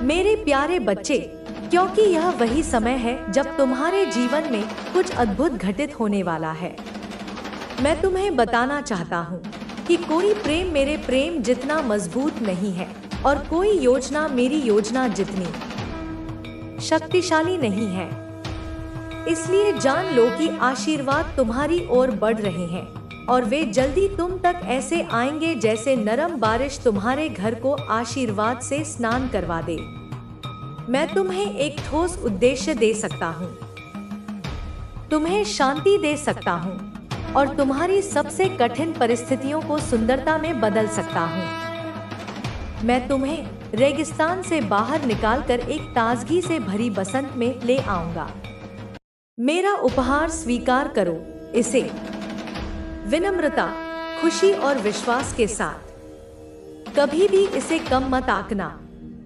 मेरे प्यारे बच्चे, क्योंकि यह वही समय है जब तुम्हारे जीवन में कुछ अद्भुत घटित होने वाला है। मैं तुम्हें बताना चाहता हूँ कि कोई प्रेम मेरे प्रेम जितना मजबूत नहीं है और कोई योजना मेरी योजना जितनी शक्तिशाली नहीं है। इसलिए जान लो कि आशीर्वाद तुम्हारी ओर बढ़ रहे हैं और वे जल्दी तुम तक ऐसे आएंगे जैसे नरम बारिश तुम्हारे घर को आशीर्वाद से स्नान करवा दे। मैं तुम्हें एक ठोस उद्देश्य दे सकता हूँ, तुम्हें शांति दे सकता हूँ और तुम्हारी सबसे कठिन परिस्थितियों को सुंदरता में बदल सकता हूँ। मैं तुम्हें रेगिस्तान से बाहर निकालकर एक ताजगी से भरी बसंत में ले आऊंगा। मेरा उपहार स्वीकार करो, इसे विनम्रता, खुशी और विश्वास के साथ। कभी भी इसे कम मत आंकना,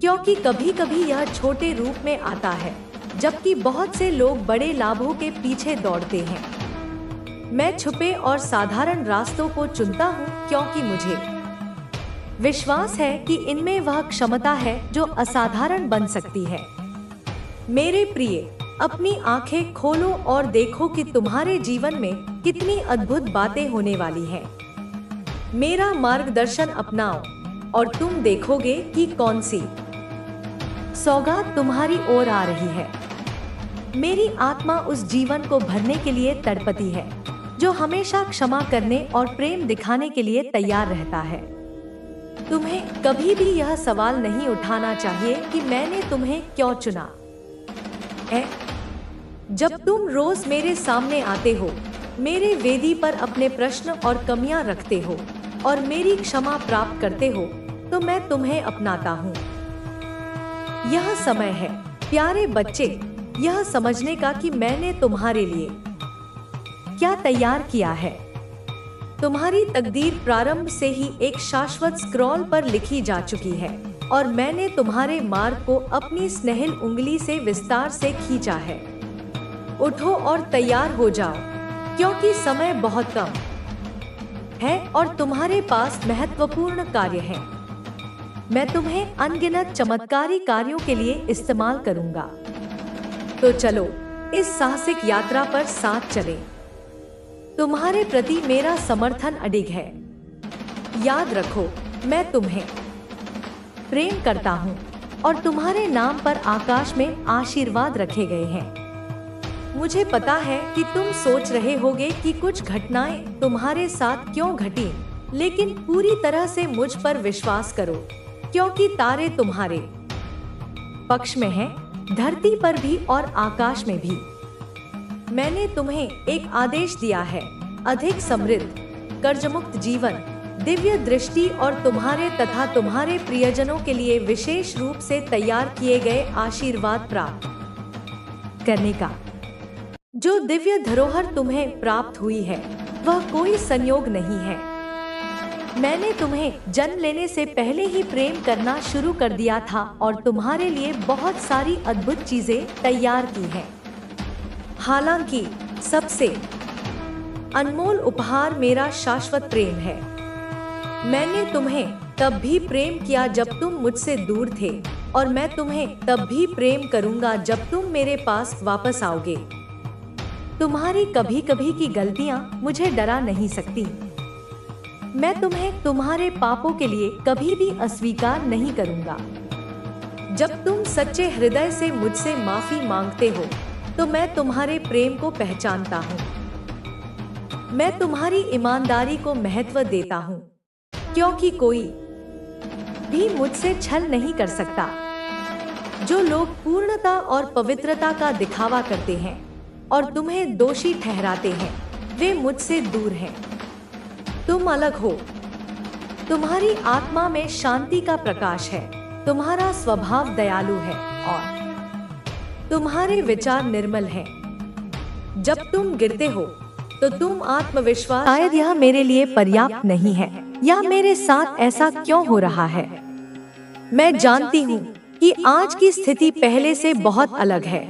क्योंकि कभी कभी यह छोटे रूप में आता है, जबकि बहुत से लोग बड़े लाभों के पीछे दौड़ते हैं। मैं छुपे और साधारण रास्तों को चुनता हूँ क्योंकि मुझे विश्वास है कि इनमें वह क्षमता है जो असाधारण बन सकती है। मेरे प्रिय, अपनी आंखें खोलो और देखो कि तुम्हारे जीवन में कितनी अद्भुत बातें होने वाली हैं। मेरा मार्गदर्शन अपनाओ और तुम देखोगे कि कौन सी सौगात तुम्हारी ओर आ रही है। मेरी आत्मा उस जीवन को भरने के लिए तड़पती है जो हमेशा क्षमा करने और प्रेम दिखाने के लिए तैयार रहता है। तुम्हें कभी भी यह सवाल नहीं उठाना चाहिए कि मैंने तुम्हें क्यों चुना है। जब तुम रोज मेरे सामने आते हो, मेरे वेदी पर अपने प्रश्न और कमियां रखते हो और मेरी क्षमा प्राप्त करते हो, तो मैं तुम्हें अपनाता हूँ। यह समय है प्यारे बच्चे, यह समझने का कि मैंने तुम्हारे लिए क्या तैयार किया है। तुम्हारी तकदीर प्रारंभ से ही एक शाश्वत स्क्रॉल पर लिखी जा चुकी है और मैंने तुम्हारे मार्ग को अपनी स्नेहिल उंगली से विस्तार से खींचा है। उठो और तैयार हो जाओ, क्योंकि समय बहुत कम है और तुम्हारे पास महत्वपूर्ण कार्य है। मैं तुम्हें अनगिनत चमत्कारी कार्यों के लिए इस्तेमाल करूंगा। तो चलो इस साहसिक यात्रा पर साथ चलें। तुम्हारे प्रति मेरा समर्थन अडिग है। याद रखो, मैं तुम्हें प्रेम करता हूँ और तुम्हारे नाम पर आकाश में आशीर्वाद रखे गए हैं। मुझे पता है कि तुम सोच रहे होगे कि कुछ घटनाएं तुम्हारे साथ क्यों घटी, लेकिन पूरी तरह से मुझ पर विश्वास करो, क्योंकि तारे तुम्हारे पक्ष में हैं, धरती पर भी और आकाश में भी। मैंने तुम्हें एक आदेश दिया है, अधिक समृद्ध, कर्जमुक्त जीवन, दिव्य दृष्टि और तुम्हारे तथा तुम्हारे प्रियजनों के लिए विशेष रूप से तैयार किए गए आशीर्वाद प्राप्त करने का। जो दिव्य धरोहर तुम्हें प्राप्त हुई है वह कोई संयोग नहीं है। मैंने तुम्हें जन्म लेने से पहले ही प्रेम करना शुरू कर दिया था और तुम्हारे लिए बहुत सारी अद्भुत चीजें तैयार की हैं। हालांकि सबसे अनमोल उपहार मेरा शाश्वत प्रेम है। मैंने तुम्हें तब भी प्रेम किया जब तुम मुझसे दूर थे और मैं तुम्हें तब भी प्रेम करूंगा जब तुम मेरे पास वापस आओगे। तुम्हारी कभी कभी की गलतियां मुझे डरा नहीं सकती। मैं तुम्हें तुम्हारे पापों के लिए कभी भी अस्वीकार नहीं करूंगा। जब तुम सच्चे हृदय से मुझसे माफी मांगते हो तो मैं तुम्हारे प्रेम को पहचानता हूँ। मैं तुम्हारी ईमानदारी को महत्व देता हूँ, क्योंकि कोई भी मुझसे छल नहीं कर सकता। जो लोग पूर्णता और पवित्रता का दिखावा करते हैं और तुम्हें दोषी ठहराते हैं, वे मुझसे दूर हैं। तुम अलग हो। तुम्हारी आत्मा में शांति का प्रकाश है, तुम्हारा स्वभाव दयालु है और तुम्हारे विचार निर्मल हैं। जब तुम गिरते हो तो तुम आत्मविश्वास, शायद यह मेरे लिए पर्याप्त नहीं है या मेरे साथ ऐसा क्यों हो रहा है। मैं जानती हूँ कि आज की स्थिति पहले से बहुत अलग है।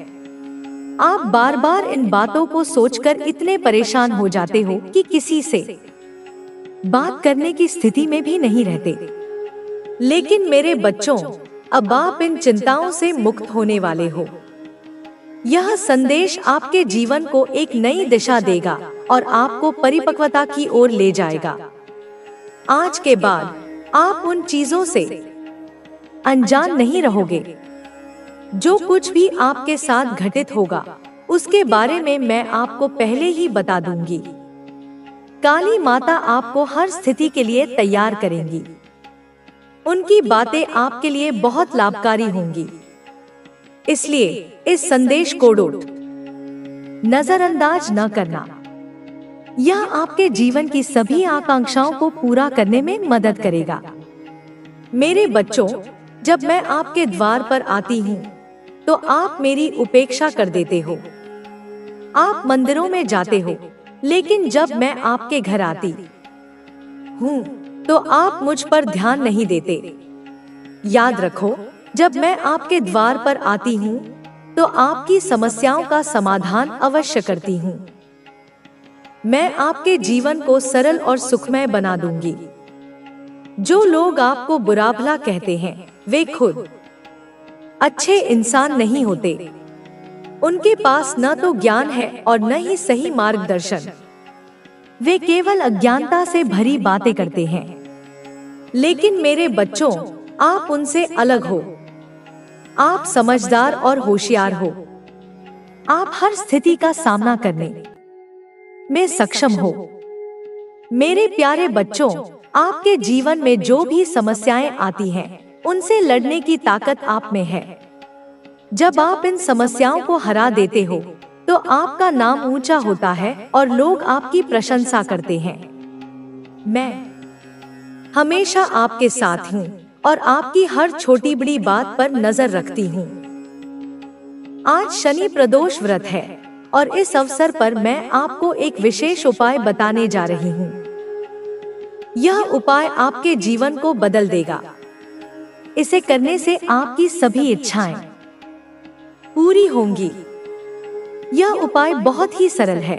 आप बार बार इन बातों को सोचकर इतने परेशान हो जाते हो कि किसी से बात करने की स्थिति में भी नहीं रहते। लेकिन मेरे बच्चों, अब आप इन चिंताओं से मुक्त होने वाले हो। यह संदेश आपके जीवन को एक नई दिशा देगा और आपको परिपक्वता की ओर ले जाएगा। आज के बाद आप उन चीजों से अनजान नहीं रहोगे। जो कुछ भी आपके साथ घटित होगा उसके बारे में मैं आपको पहले ही बता दूंगी। काली माता आपको हर स्थिति के लिए तैयार करेंगी। उनकी बातें आपके लिए बहुत लाभकारी होंगी। इसलिए इस संदेश को नजरअंदाज न करना। यह आपके जीवन की सभी आकांक्षाओं को पूरा करने में मदद करेगा। मेरे बच्चों, जब मैं आपके द्वार पर आती हूँ तो आप मेरी उपेक्षा कर देते हो। आप मंदिरों में जाते हो, लेकिन जब मैं आपके घर आती हूँ तो आप मुझ पर ध्यान नहीं देते। याद रखो, जब मैं आपके द्वार पर आती हूँ तो आपकी समस्याओं का समाधान अवश्य करती हूँ। मैं आपके जीवन को सरल और सुखमय बना दूंगी। जो लोग आपको बुरा भला कहते हैं वे खुद अच्छे इंसान नहीं होते। उनके पास न तो ज्ञान है और न ही सही मार्गदर्शन। वे केवल अज्ञानता से भरी बातें करते हैं। लेकिन मेरे बच्चों, आप उनसे अलग हो। आप समझदार और होशियार हो। आप हर स्थिति का सामना करने में सक्षम हो। मेरे प्यारे बच्चों, आपके जीवन में जो भी समस्याएं आती हैं, उनसे लड़ने की ताकत आप में है। जब आप इन समस्याओं को हरा देते हो तो आपका नाम ऊंचा होता है और लोग आपकी प्रशंसा करते हैं। मैं हमेशा आपके साथ हूँ और आपकी हर छोटी बड़ी बात पर नजर रखती हूँ। आज शनि प्रदोष व्रत है और इस अवसर पर मैं आपको एक विशेष उपाय बताने जा रही हूँ। यह उपाय आपके जीवन को बदल देगा। इसे करने से आपकी सभी इच्छाएं पूरी होंगी। यह उपाय बहुत ही सरल है।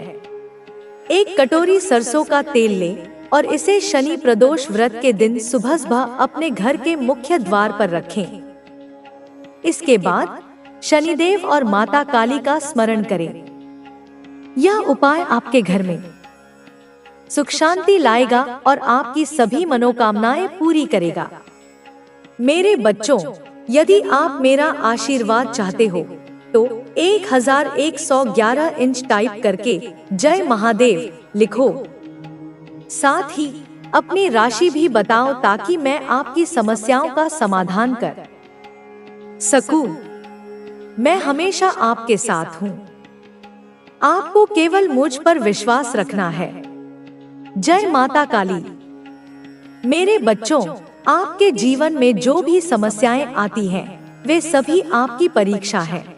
एक कटोरी सरसों का तेल लें और इसे शनि प्रदोष व्रत के दिन सुबह अपने घर के मुख्य द्वार पर रखें। इसके बाद शनिदेव और माता काली का स्मरण करें। यह उपाय आपके घर में सुख शांति लाएगा और आपकी सभी मनोकामनाएं पूरी करेगा। मेरे बच्चों, यदि आप मेरा आशीर्वाद चाहते हो तो 1111 इंच टाइप करके जय महादेव लिखो। साथ ही अपनी राशि भी बताओ ताकि मैं आपकी समस्याओं का समाधान कर सकूं। मैं हमेशा आपके साथ हूँ। आपको केवल मुझ पर विश्वास रखना है। जय माता काली। मेरे बच्चों, आपके जीवन में जो भी समस्याएं आती हैं, वे सभी आपकी परीक्षा है।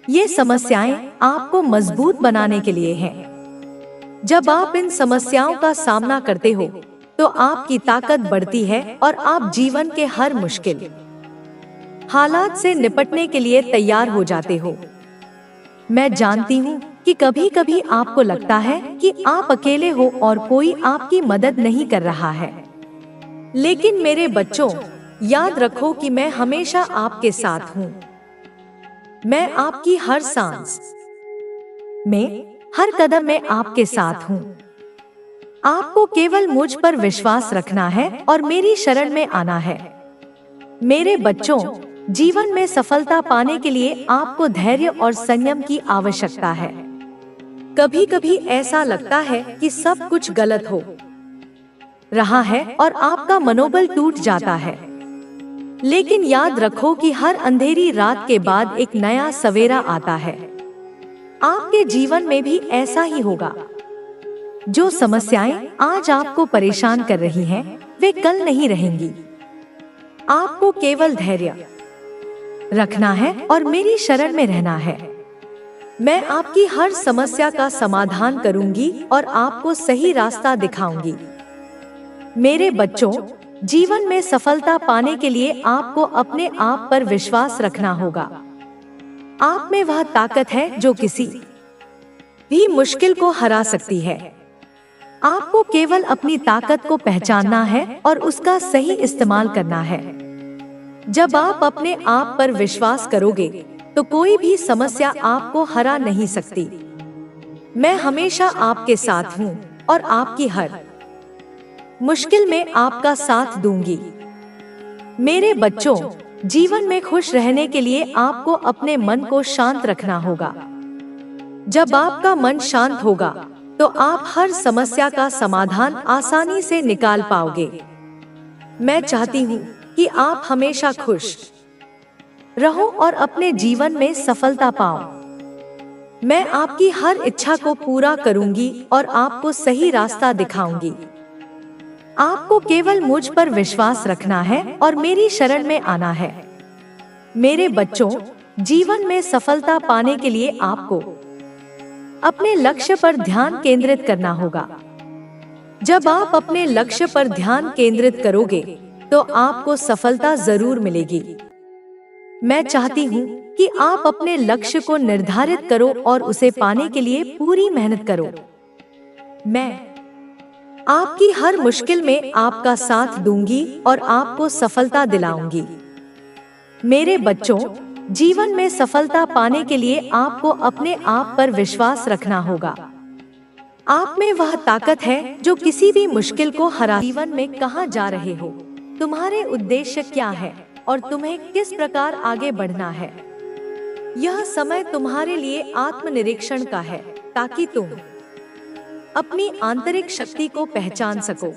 ये समस्याएं आपको मजबूत बनाने के लिए हैं। जब आप इन समस्याओं का सामना करते हो तो आपकी ताकत बढ़ती है और आप जीवन के हर मुश्किल हालात से निपटने के लिए तैयार हो जाते हो। मैं जानती हूँ कि कभी कभी आपको लगता है कि आप अकेले हो और कोई आपकी मदद नहीं कर रहा है। लेकिन मेरे बच्चों, याद रखो कि मैं हमेशा आपके साथ हूँ। मैं आपकी हर सांस में, हर कदम में आपके साथ हूँ। आपको केवल मुझ पर विश्वास रखना है और मेरी शरण में आना है। मेरे बच्चों, जीवन में सफलता पाने के लिए आपको धैर्य और संयम की आवश्यकता है। कभी कभी ऐसा लगता है कि सब कुछ गलत हो रहा है और आपका मनोबल टूट जाता है। लेकिन याद रखो कि हर अंधेरी रात के बाद एक नया सवेरा आता है। आपके जीवन में भी ऐसा ही होगा। जो समस्याएं आज आपको परेशान कर रही हैं, वे कल नहीं रहेंगी। आपको केवल धैर्य रखना है और मेरी शरण में रहना है। मैं आपकी हर समस्या का समाधान करूंगी और आपको सही रास्ता दिखाऊंगी। मेरे बच्चों, जीवन में सफलता पाने के लिए आपको अपने आप पर विश्वास रखना होगा। आप में वह ताकत है जो किसी भी मुश्किल को हरा सकती है। आपको केवल अपनी ताकत को पहचानना है और उसका सही इस्तेमाल करना है। जब आप अपने आप पर विश्वास करोगे तो कोई भी समस्या आपको हरा नहीं सकती। मैं हमेशा आपके साथ हूँ और आपकी हर मुश्किल में आपका साथ दूंगी। मेरे बच्चों, जीवन में खुश रहने के लिए आपको अपने मन को शांत रखना होगा। जब आपका मन शांत होगा तो आप हर समस्या का समाधान आसानी से निकाल पाओगे। मैं चाहती हूँ कि आप हमेशा खुश रहो और अपने जीवन में सफलता पाओ। मैं आपकी हर इच्छा को पूरा करूंगी और आपको सही रास्ता दिखाऊंगी। आपको केवल मुझ पर विश्वास रखना है और मेरी शरण में आना है। मेरे बच्चों, जीवन में सफलता पाने के लिए आपको अपने लक्ष्य पर ध्यान केंद्रित करना होगा। जब आप अपने लक्ष्य पर ध्यान केंद्रित करोगे तो आपको सफलता जरूर मिलेगी। मैं चाहती हूँ कि आप अपने लक्ष्य को निर्धारित करो और उसे पाने के लिए पूरी मेहनत करो। मैं आपकी हर मुश्किल में आपका साथ दूंगी और आपको सफलता दिलाऊंगी। मेरे बच्चों, जीवन में सफलता पाने के लिए आपको अपने आप पर विश्वास रखना होगा। आप में वह ताकत है जो किसी भी मुश्किल को हरा। जीवन में कहाँ जा रहे हो, तुम्हारे उद्देश्य क्या है और तुम्हें किस प्रकार आगे बढ़ना है? यह समय तुम्हारे लिए आत्मनिरीक्षण का है ताकि तुम अपनी आंतरिक शक्ति को पहचान सको।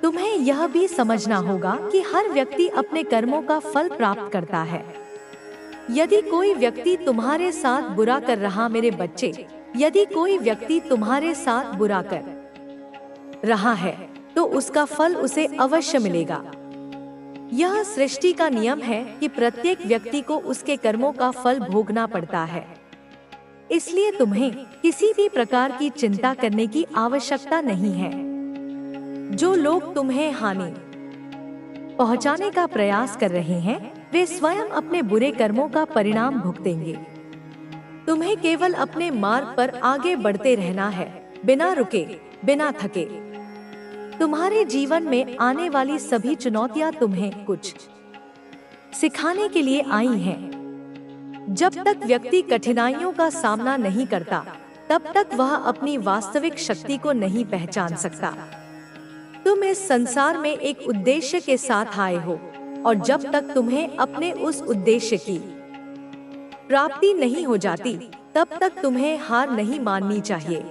तुम्हें यह भी समझना होगा कि हर व्यक्ति अपने कर्मों का फल प्राप्त करता है। यदि कोई व्यक्ति तुम्हारे साथ बुरा कर रहा, मेरे बच्चे, यदि कोई व्यक्ति तुम्हारे साथ बुरा कर रहा है तो उसका फल उसे अवश्य मिलेगा। यह सृष्टि का नियम है कि प्रत्येक व्यक्ति को उसके कर्मों का फल भोगना पड़ता है। इसलिए तुम्हें किसी भी प्रकार की चिंता करने की आवश्यकता नहीं है। जो लोग तुम्हें हानि पहुंचाने का प्रयास कर रहे हैं, वे स्वयं अपने बुरे कर्मों का परिणाम भुगतेंगे। तुम्हें केवल अपने मार्ग पर आगे बढ़ते रहना है, बिना रुके, बिना थके। तुम्हारे जीवन में आने वाली सभी चुनौतियां तुम्हें कुछ सिखाने के लिए आई हैं। जब तक व्यक्ति कठिनाइयों का सामना नहीं करता, तब तक वह अपनी वास्तविक शक्ति को नहीं पहचान सकता। तुम इस संसार में एक उद्देश्य के साथ आए हो और जब तक तुम्हें अपने उस उद्देश्य की प्राप्ति नहीं हो जाती, तब तक तुम्हें हार नहीं माननी चाहिए।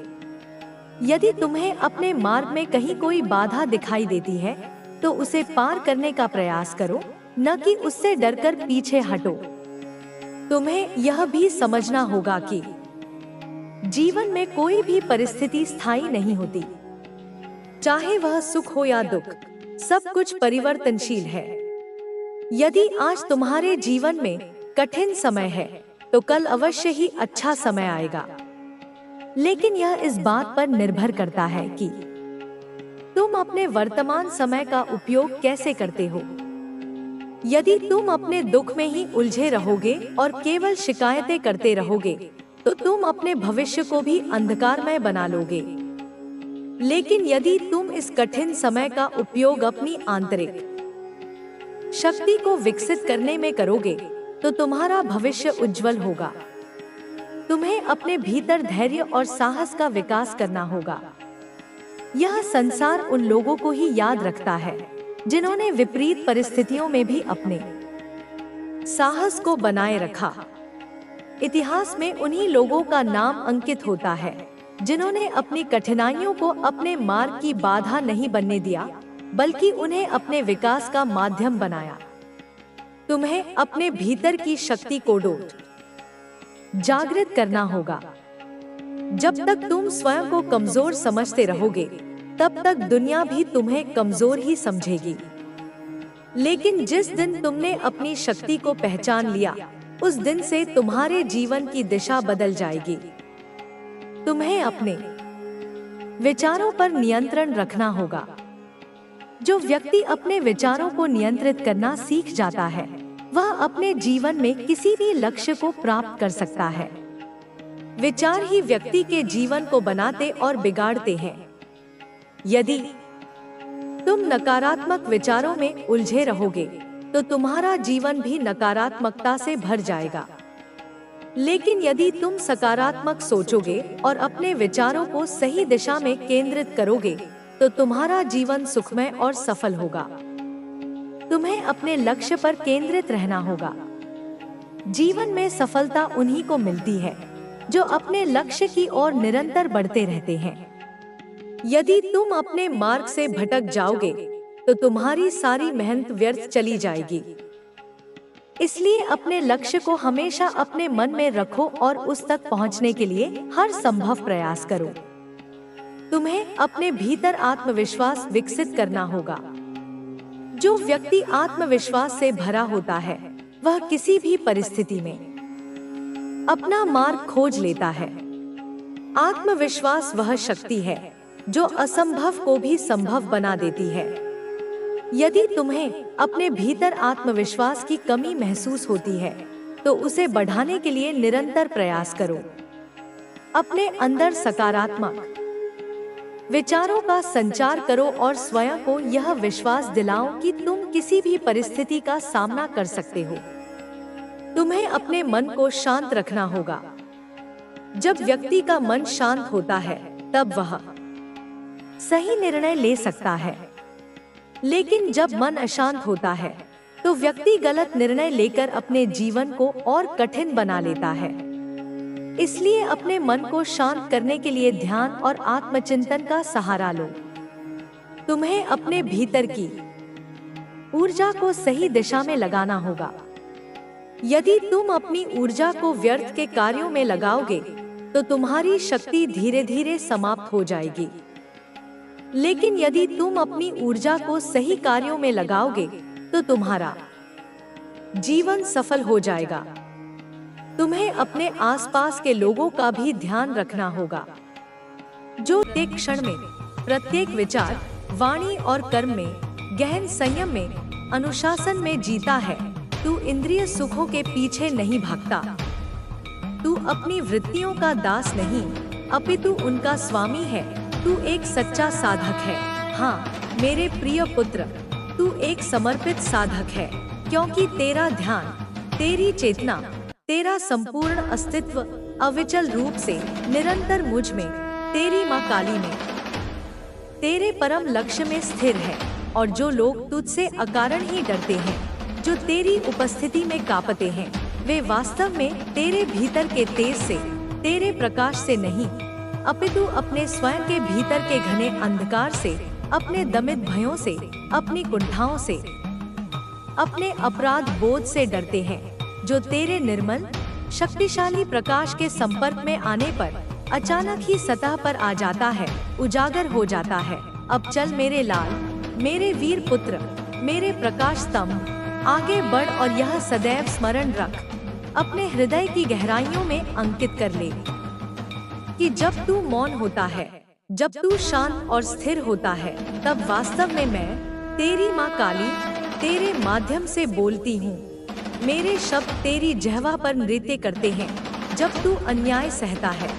यदि तुम्हें अपने मार्ग में कहीं कोई बाधा दिखाई देती है, तो उसे पार करने का प्रयास करो, न कि उससे डरकर पीछे हटो। तुम्हें यह भी समझना होगा कि जीवन में कोई भी परिस्थिति स्थायी नहीं होती। चाहे वह सुख हो या दुख, सब कुछ परिवर्तनशील है। यदि आज तुम्हारे जीवन में कठिन समय है, तो कल अवश्य ही अच्छा समय आएगा। लेकिन यह इस बात पर निर्भर करता है कि तुम अपने वर्तमान समय का उपयोग कैसे करते हो। यदि तुम अपने दुख में ही उलझे रहोगे और केवल शिकायतें करते रहोगे, तो तुम अपने भविष्य को भी अंधकारमय बना लोगे। लेकिन यदि तुम इस कठिन समय का उपयोग अपनी आंतरिक शक्ति को विकसित करने में करोगे, तो तुम्हारा भविष्य उज्जवल होगा। तुम्हें अपने भीतर धैर्य और साहस का विकास करना होगा। यह संसार उन लोगों को ही याद रखता है जिन्होंने विपरीत परिस्थितियों में भी अपने साहस को बनाए रखा। इतिहास में उन्हीं लोगों का नाम अंकित होता है जिन्होंने अपनी कठिनाइयों को अपने मार्ग की बाधा नहीं बनने दिया, बल्कि उन्हें अपने विकास का माध्यम बनाया। तुम्हें अपने भीतर की शक्ति को जागृत करना होगा। जब तक तुम स्वयं को कमजोर समझते रहोगे, तब तक दुनिया भी तुम्हें कमजोर ही समझेगी। लेकिन जिस दिन तुमने अपनी शक्ति को पहचान लिया, उस दिन से तुम्हारे जीवन की दिशा बदल जाएगी। तुम्हें अपने विचारों पर नियंत्रण रखना होगा। जो व्यक्ति अपने विचारों को नियंत्रित करना सीख जाता है, वह अपने जीवन में किसी भी लक्ष्य को प्राप्त कर सकता है। विचार ही व्यक्ति के जीवन को बनाते और बिगाड़ते हैं। यदि तुम नकारात्मक विचारों में उलझे रहोगे, तो तुम्हारा जीवन भी नकारात्मकता से भर जाएगा। लेकिन यदि तुम सकारात्मक सोचोगे और अपने विचारों को सही दिशा में केंद्रित करोगे, तो तुम्हारा जीवन सुखमय और सफल होगा। तुम्हें अपने लक्ष्य पर केंद्रित रहना होगा। जीवन में सफलता उन्हीं को मिलती है जो अपने लक्ष्य की ओर निरंतर बढ़ते रहते हैं। यदि तुम अपने मार्ग से भटक जाओगे, तो तुम्हारी सारी मेहनत व्यर्थ चली जाएगी। इसलिए अपने लक्ष्य को हमेशा अपने मन में रखो और उस तक पहुंचने के लिए हर संभव प्रयास करो। तुम्हें अपने भीतर आत्मविश्वास विकसित करना होगा। जो व्यक्ति आत्मविश्वास से भरा होता है, वह किसी भी परिस्थिति में अपना मार्ग खोज लेता है। आत्मविश्वास वह शक्ति है जो असंभव को भी संभव बना देती है। यदि तुम्हें अपने भीतर आत्मविश्वास की कमी महसूस होती है, तो उसे बढ़ाने के लिए निरंतर प्रयास करो। अपने अंदर सकारात्मक विचारों का संचार करो और स्वयं को यह विश्वास दिलाओ कि तुम किसी भी परिस्थिति का सामना कर सकते हो। तुम्हें अपने मन को शांत रखना होगा। जब व्यक्ति का मन शांत होता है, तब वह सही निर्णय ले सकता है। लेकिन जब मन अशांत होता है, तो व्यक्ति गलत निर्णय लेकर अपने जीवन को और कठिन बना लेता है। इसलिए अपने मन को शांत करने के लिए ध्यान और आत्मचिंतन का सहारा लो। तुम्हें अपने भीतर की ऊर्जा को सही दिशा में लगाना होगा। यदि तुम अपनी ऊर्जा को व्यर्थ के कार्यों में लगाओगे, तो तुम्हारी शक्ति धीरे धीरे समाप्त हो जाएगी। लेकिन यदि तुम अपनी ऊर्जा को सही कार्यों में लगाओगे, तो तुम्हारा जीवन सफल हो जाएगा। तुम्हें अपने आसपास के लोगों का भी ध्यान रखना होगा। जो एक क्षण में प्रत्येक विचार, वाणी और कर्म में गहन संयम में, अनुशासन में जीता है, तू इंद्रिय सुखों के पीछे नहीं भागता। तू अपनी वृत्तियों का दास नहीं, अपितु उनका स्वामी है। तू एक सच्चा साधक है। हाँ मेरे प्रिय पुत्र, तू एक समर्पित साधक है, क्योंकि तेरा ध्यान, तेरी चेतना, तेरा संपूर्ण अस्तित्व अविचल रूप से निरंतर मुझ में, तेरी माँ काली में, तेरे परम लक्ष्य में स्थिर है। और जो लोग तुझसे अकारण ही डरते हैं, जो तेरी उपस्थिति में कांपते हैं, वे वास्तव में तेरे भीतर के तेज से, तेरे प्रकाश से नहीं, अपितु अपने स्वयं के भीतर के घने अंधकार से, अपने दमित भयों से, अपनी कुंठाओं से, अपने अपराध बोध से डरते हैं, जो तेरे निर्मल शक्तिशाली प्रकाश के संपर्क में आने पर अचानक ही सतह पर आ जाता है, उजागर हो जाता है। अब चल मेरे लाल, मेरे वीर पुत्र, मेरे प्रकाश स्तंभ, आगे बढ़ और यह सदैव स्मरण रख, अपने हृदय की गहराइयों में अंकित कर ले कि जब तू मौन होता है, जब तू शांत और स्थिर होता है, तब वास्तव में मैं, तेरी माँ काली, तेरे माध्यम से बोलती हूँ। मेरे शब्द तेरी जिह्वा पर नृत्य करते हैं। जब तू अन्याय सहता है,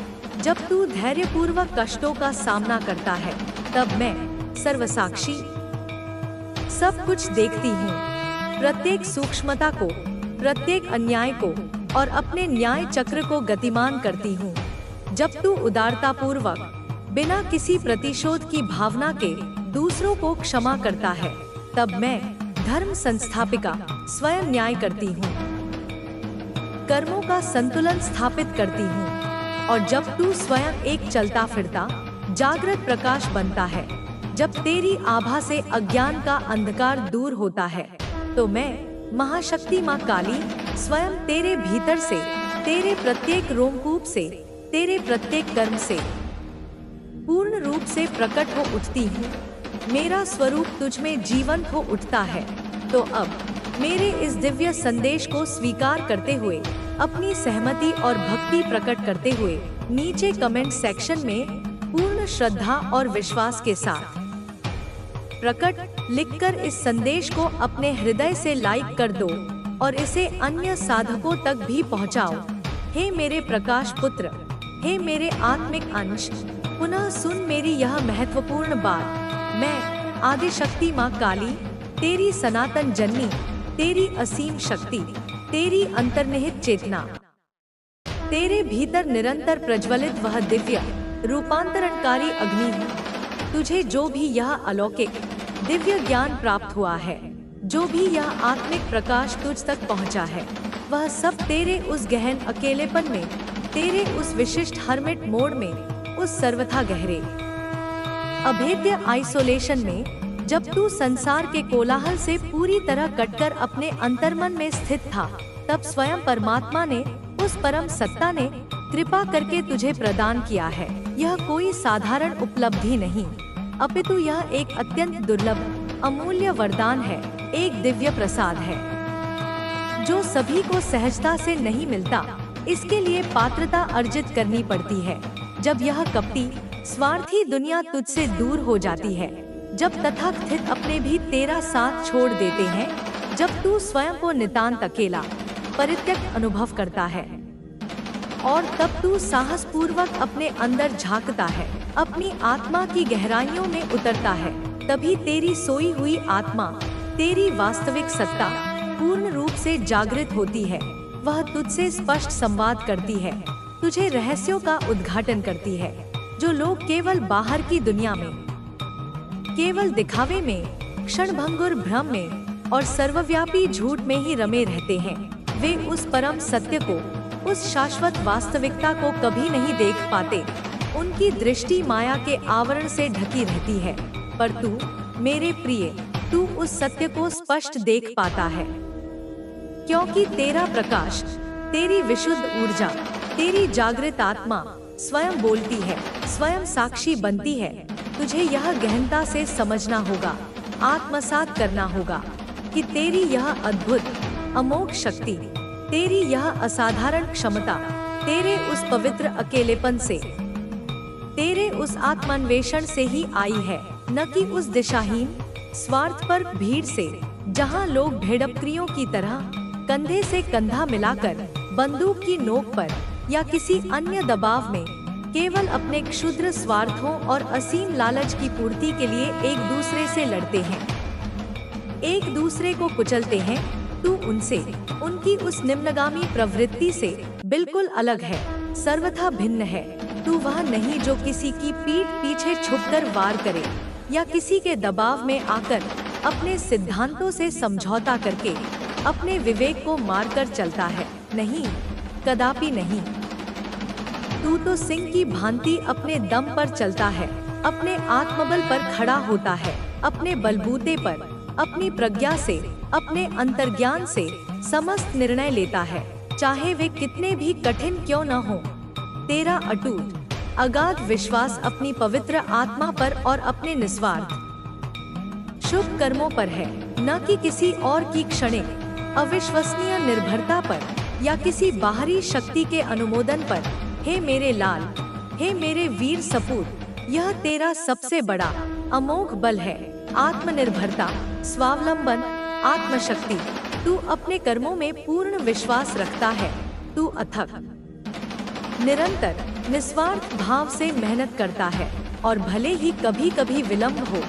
जब तू धैर्यपूर्वक कष्टों का सामना करता है, तब मैं सर्वसाक्षी सब कुछ देखती हूँ। प्रत्येक सूक्ष्मता को, प्रत्येक अन्याय को और अपने न्याय चक्र को गतिमान करती हूँ। जब तू उदारतापूर्वक, बिना किसी प्रतिशोध की भावना के दूसरों को क्षमा करता है, तब मैं धर्म संस्थापिका स्वयं न्याय करती हूँ, कर्मों का संतुलन स्थापित करती हूँ। और जब तू स्वयं एक चलता फिरता जागृत प्रकाश बनता है, जब तेरी आभा से अज्ञान का अंधकार दूर होता है, तो मैं महाशक्ति माँ काली स्वयं तेरे भीतर से, तेरे प्रत्येक रोमकूप से, तेरे प्रत्येक कर्म से पूर्ण रूप से प्रकट हो उठती हूँ। मेरा स्वरूप तुझ में जीवंत हो उठता है। तो अब मेरे इस दिव्य संदेश को स्वीकार करते हुए, अपनी सहमति और भक्ति प्रकट करते हुए नीचे कमेंट सेक्शन में पूर्ण श्रद्धा और विश्वास के साथ प्रकट लिखकर इस संदेश को अपने हृदय से लाइक कर दो और इसे अन्य साधकों तक भी पहुंचाओ। हे मेरे प्रकाश पुत्र, हे मेरे आत्मिक अंश, पुनः सुन मेरी यह महत्वपूर्ण बात। मैं आदिशक्ति माँ काली, तेरी सनातन जननी, तेरी असीम शक्ति, तेरी अंतर्निहित चेतना, तेरे भीतर निरंतर प्रज्वलित वह दिव्य रूपांतरणकारी अग्नि है। तुझे जो भी यह अलौकिक दिव्य ज्ञान प्राप्त हुआ है, जो भी यह आत्मिक प्रकाश तुझ तक पहुंचा है, वह सब तेरे उस गहन अकेलेपन में, तेरे उस विशिष्ट हर्मिट मोड में, उस सर्वथा गहरे अभेद्य आइसोलेशन में, जब तू संसार के कोलाहल से पूरी तरह कटकर अपने अंतर्मन में स्थित था, तब स्वयं परमात्मा ने, उस परम सत्ता ने कृपा करके तुझे प्रदान किया है। यह कोई साधारण उपलब्धि नहीं, अपितु यह एक अत्यंत दुर्लभ अमूल्य वरदान है, एक दिव्य प्रसाद है जो सभी को सहजता से नहीं मिलता। इसके लिए पात्रता अर्जित करनी पड़ती है। जब यह कपटी स्वार्थी दुनिया तुझसे दूर हो जाती है, जब तथाकथित अपने भी तेरा साथ छोड़ देते हैं, जब तू स्वयं को नितांत अकेला परित्यक्त अनुभव करता है, और तब तू साहसपूर्वक अपने अंदर झांकता है, अपनी आत्मा की गहराइयों में उतरता है, तभी तेरी सोई हुई आत्मा, तेरी वास्तविक सत्ता पूर्ण रूप से जागृत होती है। वह तुझसे स्पष्ट संवाद करती है, तुझे रहस्यों का उद्घाटन करती है, जो लोग केवल बाहर की दुनिया में, केवल दिखावे में, क्षणभंगुर भ्रम में और सर्वव्यापी झूठ में ही रमे रहते हैं। वे उस परम सत्य को, उस शाश्वत वास्तविकता को कभी नहीं देख पाते। उनकी दृष्टि माया के आवरण से ढकी रहती है, पर तू मेरे प्रिय, तू उस सत्य को स्पष्ट देख पाता है, क्योंकि तेरा प्रकाश, तेरी विशुद्ध ऊर्जा, तेरी जागृत आत्मा स्वयं बोलती है, स्वयं साक्षी बनती है। तुझे यह गहनता से समझना होगा, आत्मसात करना होगा कि तेरी यह अद्भुत अमोघ शक्ति, तेरी यह असाधारण क्षमता, तेरे उस पवित्र अकेलेपन से, तेरे उस आत्मान्वेषण से ही आई है, न कि उस दिशाहीन स्वार्थपर भीड़ से, जहां लोग भेड़बकरियों की तरह कंधे से कंधा मिलाकर बंदूक की नोक पर या किसी अन्य दबाव में केवल अपने क्षुद्र स्वार्थों और असीम लालच की पूर्ति के लिए एक दूसरे से लड़ते हैं, एक दूसरे को कुचलते हैं। तू उनसे, उनकी उस निम्नगामी प्रवृत्ति से बिल्कुल अलग है, सर्वथा भिन्न है। तू वह नहीं जो किसी की पीठ पीछे छुपकर वार करे या किसी के दबाव में आकर अपने सिद्धांतों से समझौता करके अपने विवेक को मारकर चलता है। नहीं, कदापि नहीं। तू तो सिंह की भांति अपने दम पर चलता है, अपने आत्मबल पर खड़ा होता है, अपने बलबूते पर, अपनी प्रज्ञा से, अपने अंतर्ज्ञान से समस्त निर्णय लेता है, चाहे वे कितने भी कठिन क्यों न हो। तेरा अटूट अगाध विश्वास अपनी पवित्र आत्मा पर और अपने निस्वार्थ शुभ कर्मों पर है, न कि किसी और की क्षणिक अविश्वसनीय निर्भरता पर या किसी बाहरी शक्ति के अनुमोदन पर। हे मेरे लाल, हे मेरे वीर सपूत, यह तेरा सबसे बड़ा अमोघ बल है, आत्मनिर्भरता, स्वावलंबन, आत्मशक्ति। तू अपने कर्मों में पूर्ण विश्वास रखता है, तू अथक, निरंतर, निस्वार्थ भाव से मेहनत करता है, और भले ही कभी कभी विलंब हो,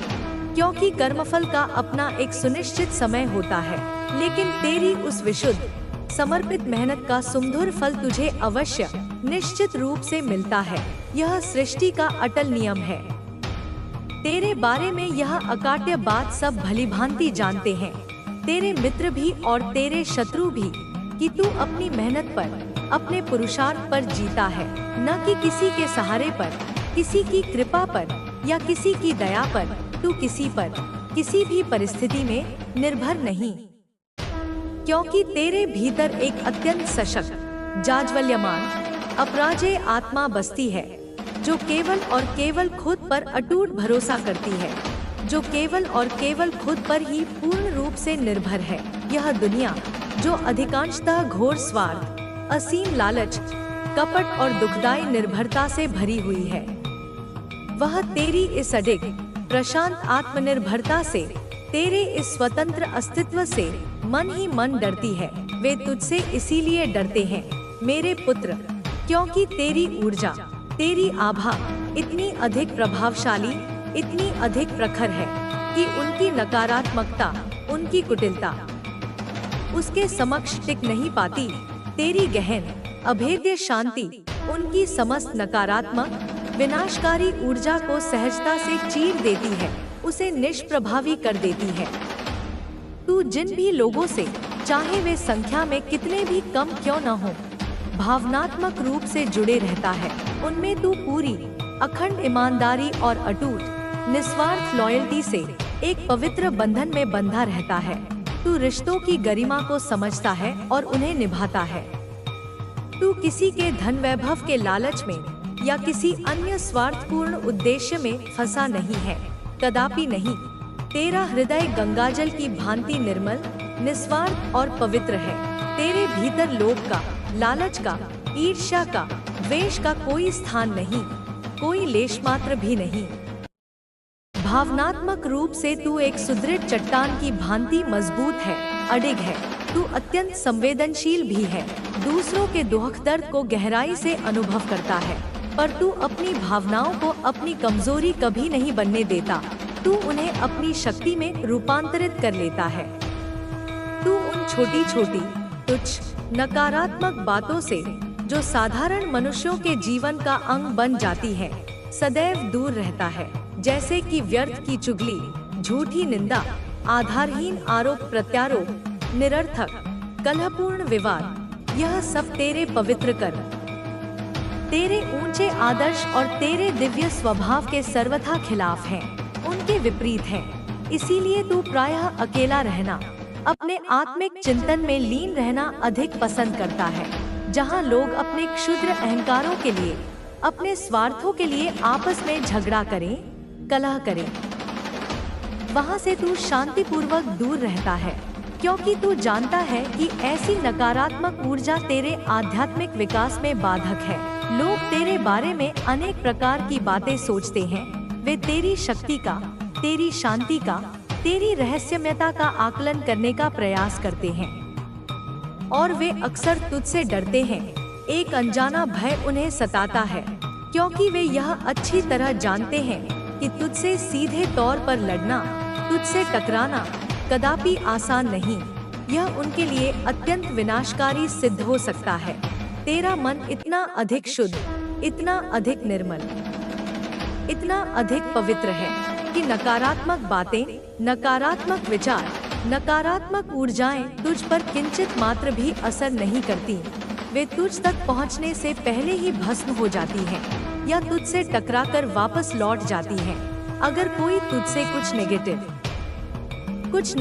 क्योंकि कर्मफल का अपना एक सुनिश्चित समय होता है, लेकिन तेरी उस विशुद्ध समर्पित मेहनत का सुमधुर फल तुझे अवश्य निश्चित रूप से मिलता है। यह सृष्टि का अटल नियम है। तेरे बारे में यह अकाट्य बात सब भलीभांति जानते हैं, तेरे मित्र भी और तेरे शत्रु भी, कि तू अपनी मेहनत पर, अपने पुरुषार्थ पर जीता है, न कि किसी के सहारे पर, किसी की कृपा पर या किसी की दया पर। तू किसी पर, किसी भी परिस्थिति में निर्भर नहीं, क्योंकि तेरे भीतर एक अत्यंत सशक्त, जाज्वल्यमान, अपराजेय आत्मा बसती है, जो केवल और केवल खुद पर अटूट भरोसा करती है, जो केवल और केवल खुद पर ही पूर्ण रूप से निर्भर है। यह दुनिया, जो अधिकांशतः घोर स्वार्थ, असीम लालच, कपट और दुखदायी निर्भरता से भरी हुई है, वह तेरी इस अडिग, प्रशांत आत्मनिर्भरता से, तेरे इस स्वतंत्र अस्तित्व से मन ही मन डरती है। वे तुझसे इसीलिए डरते हैं मेरे पुत्र, क्योंकि तेरी ऊर्जा, तेरी आभा इतनी अधिक प्रभावशाली, इतनी अधिक प्रखर है कि उनकी नकारात्मकता, उनकी कुटिलता, उसके समक्ष टिक नहीं पाती। तेरी गहन अभेद्य शांति उनकी समस्त नकारात्मक विनाशकारी ऊर्जा को सहजता से चीर देती है, उसे निष्प्रभावी कर देती है। तू जिन भी लोगों से, चाहे वे संख्या में कितने भी कम क्यों न हो, भावनात्मक रूप से जुड़े रहता है, उनमें तू पूरी अखंड ईमानदारी और अटूट निस्वार्थ लॉयल्टी से एक पवित्र बंधन में बंधा रहता है। तू रिश्तों की गरिमा को समझता है और उन्हें निभाता है। तू किसी के धन वैभव के लालच में या किसी अन्य स्वार्थपूर्ण उद्देश्य में फंसा नहीं है, कदापि नहीं। तेरा हृदय गंगाजल की भांति निर्मल, निस्वार्थ और पवित्र है। तेरे भीतर लोभ का, लालच का, ईर्ष्या का, द्वेष का कोई स्थान नहीं, कोई लेश मात्र भी नहीं। भावनात्मक रूप से तू एक सुदृढ़ चट्टान की भांति मजबूत है, अडिग है। तू अत्यंत संवेदनशील भी है, दूसरों के दुख दर्द को गहराई से अनुभव करता है, पर तू अपनी भावनाओं को अपनी कमजोरी कभी नहीं बनने देता। तू उन्हें अपनी शक्ति में रूपांतरित कर लेता है। तू उन छोटी छोटी तुच्छ नकारात्मक बातों से, जो साधारण मनुष्यों के जीवन का अंग बन जाती है, सदैव दूर रहता है। जैसे कि व्यर्थ की चुगली, झूठी निंदा, आधारहीन आरोप प्रत्यारोप, निरर्थक कलहपूर्ण विवाद, यह सब तेरे पवित्र कर्म, तेरे ऊंचे आदर्श और तेरे दिव्य स्वभाव के सर्वथा खिलाफ हैं, उनके विपरीत हैं। इसीलिए तू प्रायः अकेला रहना, अपने आत्मिक चिंतन में लीन रहना अधिक पसंद करता है। जहाँ लोग अपने क्षुद्र अहंकारों के लिए, अपने स्वार्थों के लिए आपस में झगड़ा करें, कलह करें, वहाँ से तू शांतिपूर्वक दूर रहता है, क्योंकि तू जानता है कि ऐसी नकारात्मक ऊर्जा तेरे आध्यात्मिक विकास में बाधक है। लोग तेरे बारे में अनेक प्रकार की बातें सोचते हैं। वे तेरी शक्ति का, तेरी शांति का, तेरी रहस्यमयता का आकलन करने का प्रयास करते हैं, और वे अक्सर तुझसे डरते हैं। एक अनजाना भय उन्हें सताता है, क्योंकि वे यह अच्छी तरह जानते हैं कि तुझसे सीधे तौर पर लड़ना, तुझसे टकराना कदापि आसान नहीं। यह उनके लिए अत्यंत विनाशकारी सिद्ध हो सकता है। तेरा मन इतना अधिक शुद्ध, इतना अधिक निर्मल, इतना अधिक पवित्र है कि नकारात्मक बातें, नकारात्मक विचार, नकारात्मक ऊर्जाएं तुझ पर किंचित मात्र भी असर नहीं करती। वे तुझ तक पहुंचने से पहले ही भस्म हो जाती हैं, या तुझसे टकराकर वापस लौट जाती हैं। अगर कोई तुझसे कुछ नेगेटिव, कुछ